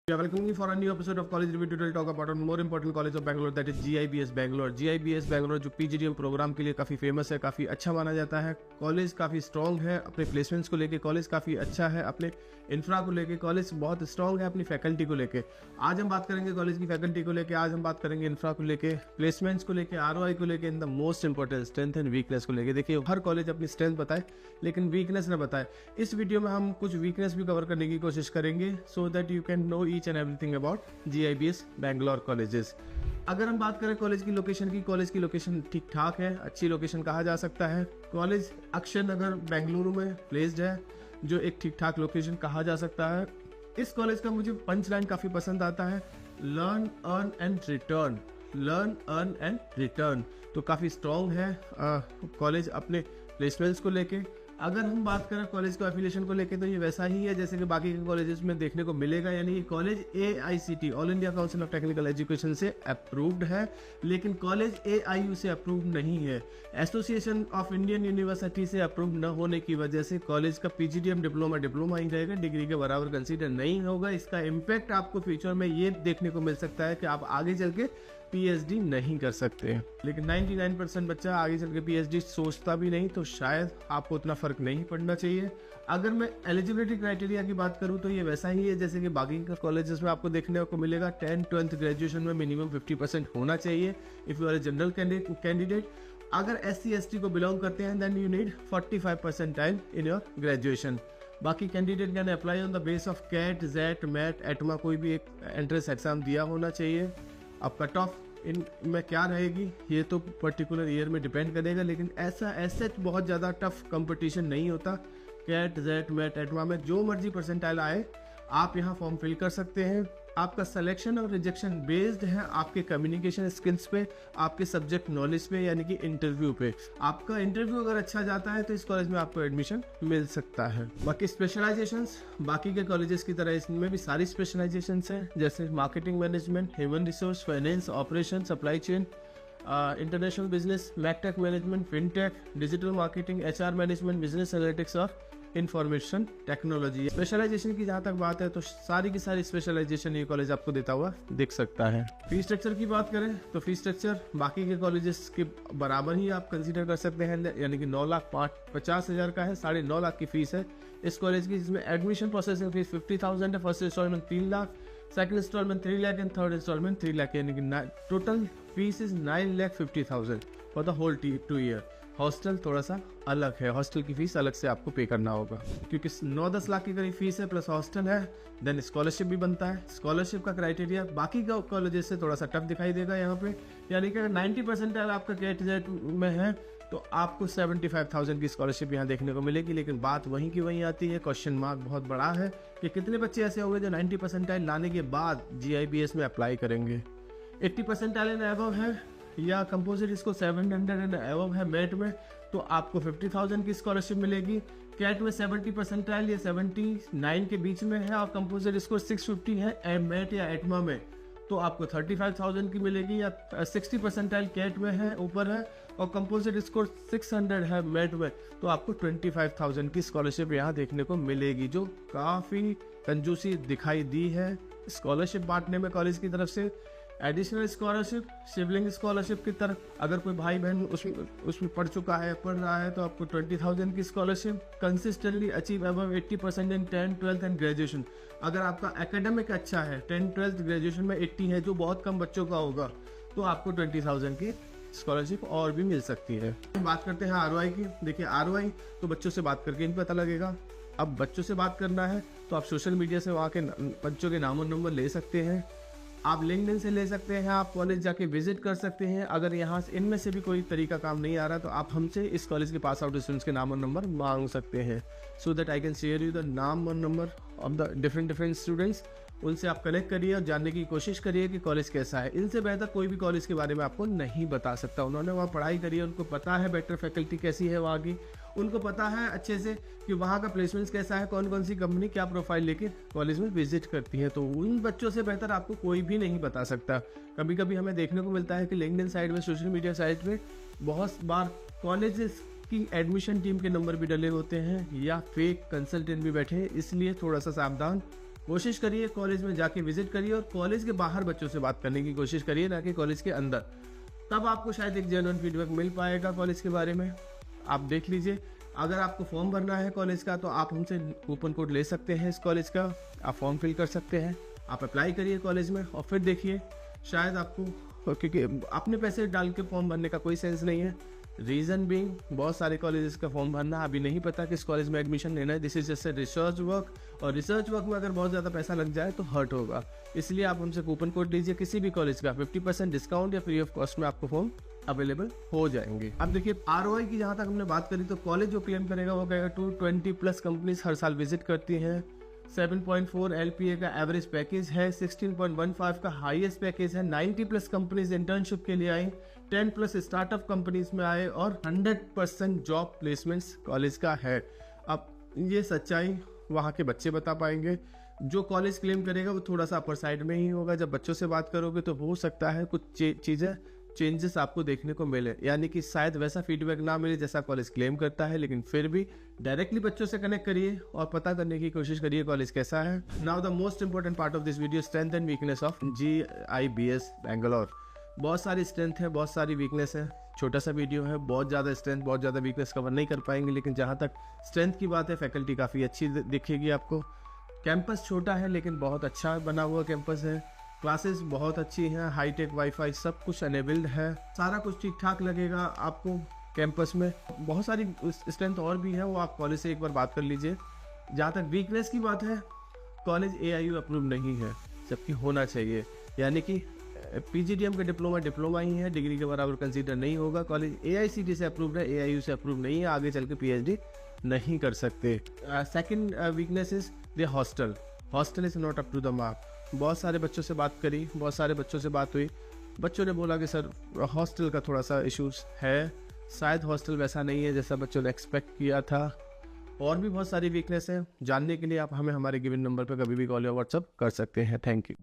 Yeah, welcome you for a new episode of College Review. Today we'll talk about one more important college of Bangalore, that is GIBS Bangalore. GIBS Bangalore जो PGDM programme के लिए काफ़ी famous है, काफ़ी अच्छा माना जाता है। कॉलेज काफ़ी स्ट्रॉन्ग है अपने प्लेसमेंट्स को लेके, कॉलेज काफ़ी अच्छा है अपने इंफ्रा को लेके, कॉलेज बहुत स्ट्रॉन्ग है अपनी फैकल्टी को लेके। आज हम बात करेंगे कॉलेज की फैकल्टी को लेके, आज हम बात करेंगे इंफ्रा को लेके, प्लेसमेंट्स को लेके, ROI को लेके, in the most important strength and weakness को लेके। देखिए, हर कॉलेज अपनी स्ट्रेंथ बताए लेकिन वीकनेस ना बताए। इस वीडियो में हम कुछ वीकनेस भी कवर करने की कोशिश करेंगे so that you can know each and everything about GIBS Bangalore colleges. अगर हम बात करें कॉलेज की लोकेशन की, कॉलेज की लोकेशन ठीक ठाक है, अच्छी लोकेशन कहा जा सकता है। कॉलेज अक्षर नगर बेंगलुरु में प्लेस्ड है, जो एक ठीक ठाक लोकेशन कहा जा सकता है। इस कॉलेज का मुझे पंच लाइन काफ़ी पसंद आता है, learn earn and return. Learn earn and return तो काफ़ी स्ट्रॉन्ग है कॉलेज अपने प्लेसमेंट्स को लेके। अगर हम बात करें कॉलेज को एफिलिएशन को लेके, तो ये वैसा ही है जैसे कि बाकी के कॉलेजेस में देखने को मिलेगा, यानी कि college AICT all India council of technical education से अप्रूव्ड है, लेकिन कॉलेज AIU से अप्रूव्ड नहीं है। एसोसिएशन ऑफ इंडियन यूनिवर्सिटी से अप्रूव्ड न होने की वजह से कॉलेज का PGDM डिप्लोमा ही रहेगा, डिग्री के बराबर कंसीडर नहीं होगा। इसका इम्पैक्ट आपको फ्यूचर में ये देखने को मिल सकता है कि आप आगे चल के PhD नहीं कर सकते। लेकिन 99% बच्चा आगे चल के PhD सोचता भी नहीं, तो शायद आपको उतना फर्क नहीं पड़ना चाहिए। अगर मैं एलिजिबिलिटी क्राइटेरिया की बात करूं तो ये वैसा ही है जैसे कि बाकी के कॉलेजेस में आपको देखने को मिलेगा। 10th-12th ग्रेजुएशन में मिनिमम 50% होना चाहिए if you are a general candidate. अगर SC/ST को बिलोंग करते हैं then you need 45% time in your graduation. बाकी candidate can apply on the base of CAT, ZET, MET, ETMA, कोई भी एक एंट्रेंस एग्जाम दिया होना चाहिए। अब कट ऑफ इन में क्या रहेगी ये तो पर्टिकुलर ईयर में डिपेंड करेगा, लेकिन ऐसा बहुत ज़्यादा टफ कंपटीशन नहीं होता। CAT, ZET, MET, ETMA में जो मर्जी परसेंटाइल आए आप यहाँ फॉर्म फिल कर सकते हैं। आपका सिलेक्शन और रिजेक्शन बेस्ड है आपके कम्युनिकेशन स्किल्स पे, आपके सब्जेक्ट नॉलेज पे, यानी कि इंटरव्यू पे। आपका इंटरव्यू अगर अच्छा जाता है तो इस कॉलेज में आपको एडमिशन मिल सकता है। बाकी स्पेशलाइजेशंस बाकी के कॉलेजेस की तरह इसमें भी सारी स्पेशलाइजेशंस हैं, जैसे marketing management, human resource, finance, operation, supply chain, international business, martech management, fintech, digital marketing, HR management, business analytics और इंफॉर्मेशन टेक्नोलॉजी। स्पेशलाइजेशन की जहाँ तक बात है तो सारी की सारी स्पेशलाइजेशन ये कॉलेज आपको देता हुआ दिख सकता है। फीस स्ट्रक्चर की बात करें तो फीस स्ट्रक्चर बाकी के कॉलेजेस के बराबर ही आप कंसीडर कर सकते हैं, यानी कि 9,50,000 का है, 9.5 लाख की फीस है इस कॉलेज की, जिसमें एडमिशन प्रोसेसिंग फीस 50,000 है, first installment 3 lakh, second installment 3 lakh and third installment 3 lakh, यानी कि total fees is 9,50,000 for the whole 2 year. Hostel थोड़ा सा अलग है, हॉस्टल की फीस अलग से आपको पे करना होगा, क्योंकि 9-10 लाख की करीब फीस है प्लस हॉस्टल है। देन स्कॉलरशिप भी बनता है। स्कॉलरशिप का क्राइटेरिया बाकी का कॉलेजेस से थोड़ा सा टफ दिखाई देगा यहाँ पे, यानी कि अगर 90% आपका CAT ZET में है तो आपको 75,000 की स्कॉलरशिप यहाँ देखने को मिलेगी। लेकिन बात वहीं की वहीं आती है, क्वेश्चन मार्क बहुत बड़ा है कि कितने बच्चे ऐसे होंगे जो 90% लाने के बाद GIBS में अप्लाई करेंगे। 80% एंड अबव है या कंपोजिट इसको 700 एंड अबव है MET में, तो आपको 50,000 की स्कॉलरशिप मिलेगी। CAT में 70% या 79 के बीच में है और कंपोजिट स्कोर 650 है MET या ETMA में, तो आपको 35,000 की मिलेगी। या 60% CAT में है ऊपर है और कंपोजिट स्कोर 600 है MET में, तो आपको 25,000 की स्कॉलरशिप यहाँ देखने को मिलेगी, जो काफ़ी कंजूसी दिखाई दी है स्कॉलरशिप बांटने में कॉलेज की तरफ से। एडिशनल स्कॉलरशिप, सिबलिंग स्कॉलरशिप की तरफ अगर कोई भाई बहन उसमें पढ़ चुका है, पढ़ रहा है, तो आपको 20,000 की scholarship. Consistently achieve above 80% in 10th, 12th and graduation. अगर आपका एकेडमिक अच्छा है, 10th, 12th ग्रेजुएशन में 80 है, जो बहुत कम बच्चों का होगा, तो आपको 20,000 की स्कॉलरशिप और भी मिल सकती है। बात करते हैं ROI की। देखिए, ROI तो बच्चों से बात करके इन पता लगेगा। अब बच्चों से बात करना है तो आप सोशल मीडिया से वहाँ के बच्चों के नाम और नंबर ले सकते हैं, आप लिंक्डइन से ले सकते हैं, आप कॉलेज जाके विजिट कर सकते हैं। अगर यहाँ से इनमें से भी कोई तरीका काम नहीं आ रहा तो आप हमसे इस कॉलेज के पास आउट स्टूडेंट्स के नाम और नंबर मांग सकते हैं, so that I can share you the नाम और number of the different students. उनसे आप कनेक्ट करिए और जानने की कोशिश करिए कि कॉलेज कैसा है। इनसे बेहतर कोई भी कॉलेज के बारे में आपको नहीं बता सकता। उन्होंने वहाँ पढ़ाई करी है, उनको पता है बेटर फैकल्टी कैसी है वहाँ की, उनको पता है अच्छे से कि वहाँ का प्लेसमेंट्स कैसा है, कौन कौन सी कंपनी क्या प्रोफाइल लेके कॉलेज में विजिट करती है। तो उन बच्चों से बेहतर आपको कोई भी नहीं बता सकता। कभी कभी हमें देखने को मिलता है कि लिंक्डइन साइट में, सोशल मीडिया साइट में बहुत बार कॉलेजेस की एडमिशन टीम के नंबर भी डले होते हैं या फेक कंसल्टेंट भी बैठे हैं, इसलिए थोड़ा सा सावधान कोशिश करिए कॉलेज में जाके विजिट करिए और कॉलेज के बाहर बच्चों से बात करने की कोशिश करिए, ना कि कॉलेज के अंदर। तब आपको शायद एक जेन्युइन फीडबैक मिल पाएगा कॉलेज के बारे में। आप देख लीजिए, अगर आपको फॉर्म भरना है कॉलेज का तो आप हमसे कूपन कोड ले सकते हैं इस कॉलेज का, आप फॉर्म फिल कर सकते हैं, आप अप्लाई करिए कॉलेज में और फिर देखिए शायद आपको, क्योंकि अपने पैसे डाल के फॉर्म भरने का कोई सेंस नहीं है। रीज़न बीइंग, बहुत सारे कॉलेजेस का फॉर्म भरना, अभी नहीं पता किस कॉलेज में एडमिशन लेना है। This is just research work, और रिसर्च वर्क में अगर बहुत ज़्यादा पैसा लग जाए तो हर्ट होगा। इसलिए आप हमसे कूपन कोड लीजिए किसी भी कॉलेज का, 50% डिस्काउंट या फ्री ऑफ कॉस्ट में आपको फॉर्म अवेलेबल हो जाएंगे। अब देखिए ROI की जहाँ तक हमने बात करी तो कॉलेज जो क्लेम करेगा वो कहेगा 220+ कंपनीज हर साल विजिट करती हैं, 7.4 LPA का एवरेज पैकेज है, 16.15 का हाईएस्ट पैकेज है, 90+ कंपनीज इंटर्नशिप के लिए आई, 10+ स्टार्टअप कंपनीज में आए और 100% जॉब प्लेसमेंट्स कॉलेज का है। अब ये सच्चाई वहाँ के बच्चे बता पाएंगे। जो कॉलेज क्लेम करेगा वो थोड़ा सा अपर साइड में ही होगा। जब बच्चों से बात करोगे तो हो सकता है कुछ चीज़ें चेंजेस आपको देखने को मिले, यानी कि शायद वैसा फीडबैक ना मिले जैसा कॉलेज क्लेम करता है, लेकिन फिर भी डायरेक्टली बच्चों से कनेक्ट करिए और पता करने की कोशिश करिए कॉलेज कैसा है। Now the most important part of this video, strength and weakness of GIBS Bangalore. बहुत सारी स्ट्रेंथ है, बहुत सारी वीकनेस है, छोटा सा वीडियो है, बहुत ज़्यादा स्ट्रेंथ बहुत ज़्यादा वीकनेस कवर नहीं कर पाएंगे, लेकिन जहाँ तक स्ट्रेंथ की बात है फैकल्टी काफ़ी अच्छी दिखेगी आपको। कैंपस छोटा है लेकिन बहुत अच्छा बना हुआ कैंपस है, क्लासेस बहुत अच्छी हैं, हाईटेक वाईफाई सब कुछ अनेबल्ड है, सारा कुछ ठीक ठाक लगेगा आपको कैंपस में। बहुत सारी स्ट्रेंथ और भी है, वो आप कॉलेज से एक बार बात कर लीजिए। जहाँ तक वीकनेस की बात है, कॉलेज AIU अप्रूव नहीं है, जबकि होना चाहिए, यानी कि PGDM का डिप्लोमा ही है, डिग्री के बराबर कंसीडर नहीं होगा। कॉलेज AICTE से अप्रूव है, AIU से अप्रूव नहीं है, आगे चल के PhD नहीं कर सकते। Second weakness is the hostel is not up to the mark. बहुत सारे बच्चों से बात करी, बहुत सारे बच्चों से बात हुई, बच्चों ने बोला कि सर हॉस्टल का थोड़ा सा इश्यूज है, शायद हॉस्टल वैसा नहीं है जैसा बच्चों ने एक्सपेक्ट किया था। और भी बहुत सारी वीकनेस है, जानने के लिए आप हमें हमारे गिवन नंबर पर कभी भी कॉल या व्हाट्सअप कर सकते हैं। Thank you.